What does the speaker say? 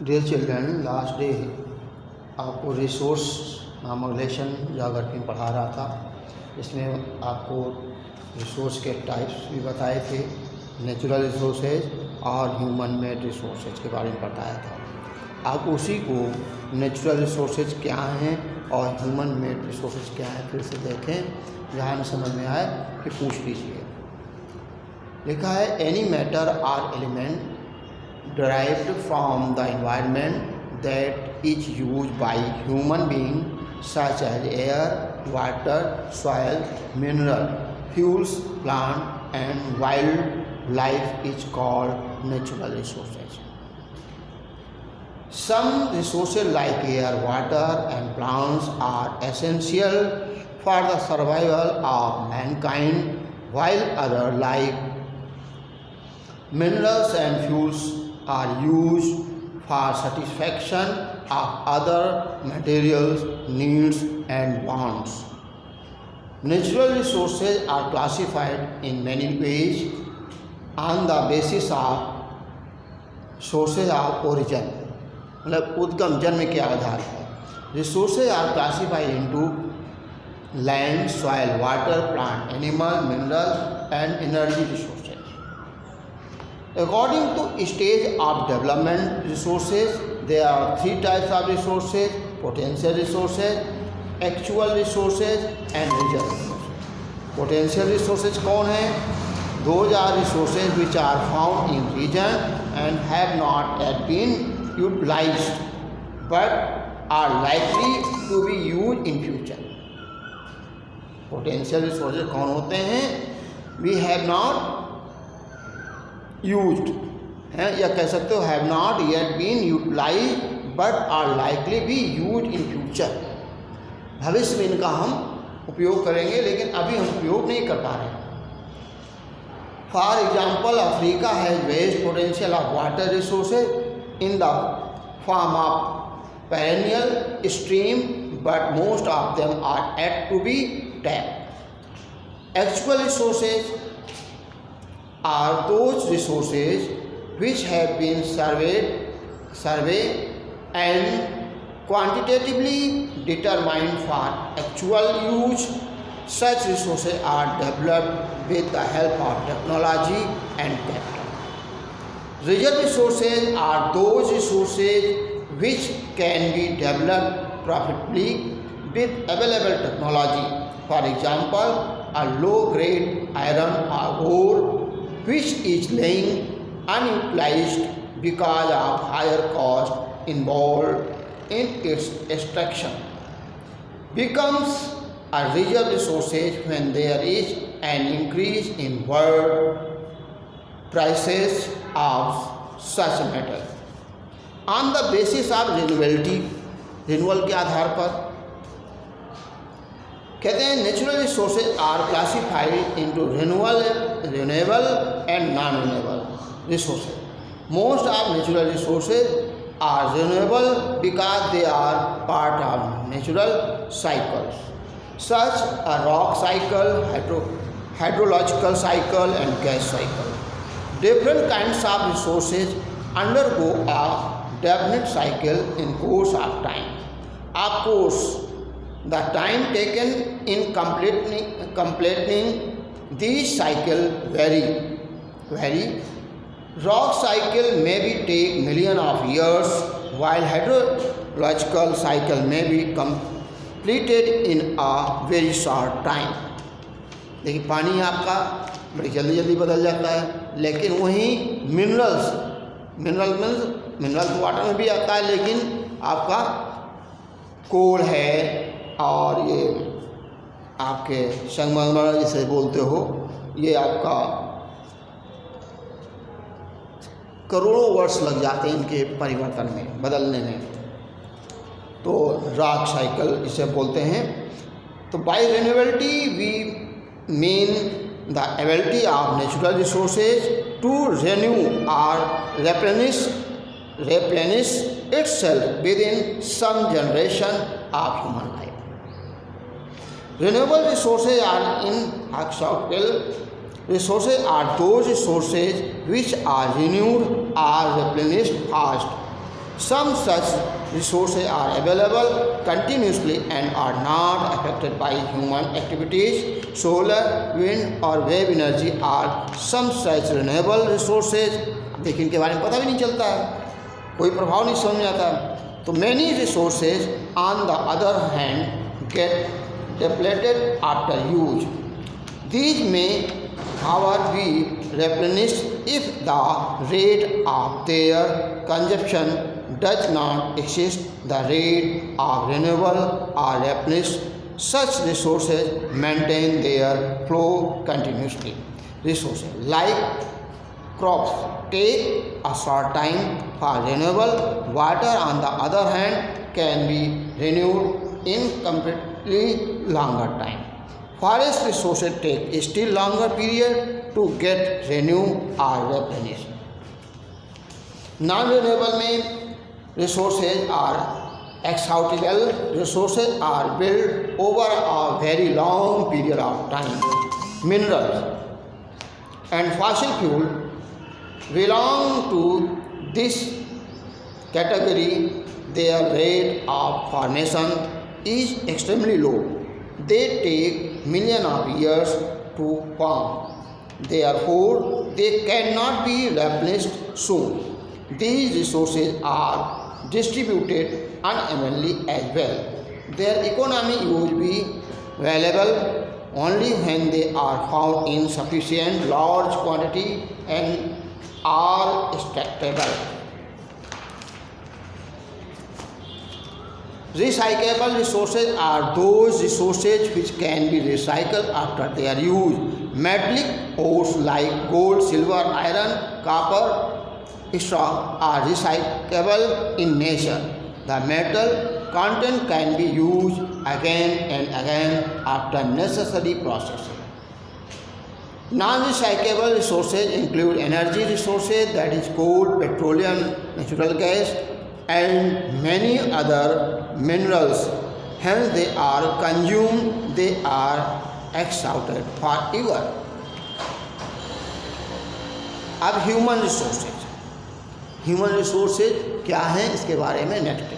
Dear children, last day आपको resource नामक lesson जागृति में पढ़ा रहा था। इसमें आपको रिसोर्स के टाइप्स भी बताए थे, नेचुरल रिसोर्सेज और ह्यूमन मेड रिसोर्सेज के बारे में बताया था। आप उसी को नेचुरल रिसोर्सेज क्या हैं और ह्यूमन मेड रिसोर्सेज क्या है फिर से देखें, जहाँ न समझ में आए कि पूछ लीजिए। लिखा है any matter or element derived from the environment that is used by human beings such as air, water, soil, mineral, fuels, plant and wildlife is called natural resources. Some resources like air, water and plants are essential for the survival of mankind, while others like minerals and fuels are used for satisfaction of other materials, needs and wants. Natural resources are classified in many ways on the basis of sources of origin, मतलब उद्गम जन्म के आधार पर। Resources are classified into land, soil, water, plant, animal, mineral and energy resources. According to stage of development resources, there are three types of resources: potential resources, actual resources and reserve resources. Potential resources कौन हैं? Those are resources which are found in region and have not yet been utilized but are likely to be used in future. Potential resources कौन होते हैं? We have not used हैं, या कह सकते हो have not yet been utilize but are likely be use in future. भविष्य में इनका हम उपयोग करेंगे लेकिन अभी हम उपयोग नहीं कर पा रहे। For example, Africa has vast potential of water resources in the form of perennial stream but most of them are yet to be tap. Actual resources are those resources which have been surveyed and quantitatively determined for actual use. Such resources are developed with the help of technology and capital. Reserve resources are those resources which can be developed profitably with available technology. For example, a low-grade iron ore which is lying unutilized because of higher cost involved in its extraction becomes a reserve resource when there is an increase in world prices of such metal. On the basis of renewability, renewal के आधार पर कहते हैं natural resources are classified into renewable and non-renewable resources. Most of natural resources are renewable because they are part of natural cycles, such as rock cycle, hydrological cycle and gas cycle. Different kinds of resources undergo a definite cycle in course of time. Of course, the time taken in completing these cycle vary. Rock cycle may be take million of years, while hydrological cycle may be completed in a very short time. देखिए, पानी आपका बड़ी जल्दी बदल जाता है, लेकिन वहीं मिनरल तो वाटर में भी आता है, लेकिन आपका कोल है और ये आपके संगमरमर जिसे बोलते हो, ये आपका करोड़ों वर्ष लग जाते हैं इनके परिवर्तन में, बदलने में। तो रॉक साइकिल इसे बोलते हैं। तो by renewability we mean the ability of natural resources to renew or replenish itself within some generation of human life. Renewable resources are inexhaustible. Resources are those resources which are renewed or replenished fast. Some such resources are available continuously and are not affected by human activities. Solar, wind और wave energy are some such renewable resources. देखिए इनके बारे में पता भी नहीं चलता है, कोई प्रभाव नहीं समझ में आता। तो many resources on the other hand get depleted after use. These may however be replenished if the rate of their consumption does not exceed the rate of renewal or replenish. Such resources maintain their flow continuously. Resources like crops take a short time for renewal. Water, on the other hand, can be renewed in completely longer time. Forest resources take a still longer period to get renewed or replenished. Non-renewable में resources are exhaustible. Resources are built over a very long period of time. Minerals and fossil fuel belong to this category. Their rate of formation is extremely low. They take millions of years to form. Therefore, they cannot be replenished soon. These resources are distributed unevenly as well. Their economic use be valuable only when they are found in sufficient large quantity and are extractable. Recyclable resources are those resources which can be recycled after their use. Metallic ores like gold, silver, iron, copper, etc. are recyclable in nature. The metal content can be used again and again after necessary processing. Non-recyclable resources include energy resources, that is coal, petroleum, natural gas, and many other minerals. Hence they are consumed, they are exhausted forever. अब human resources क्या हैं इसके बारे में next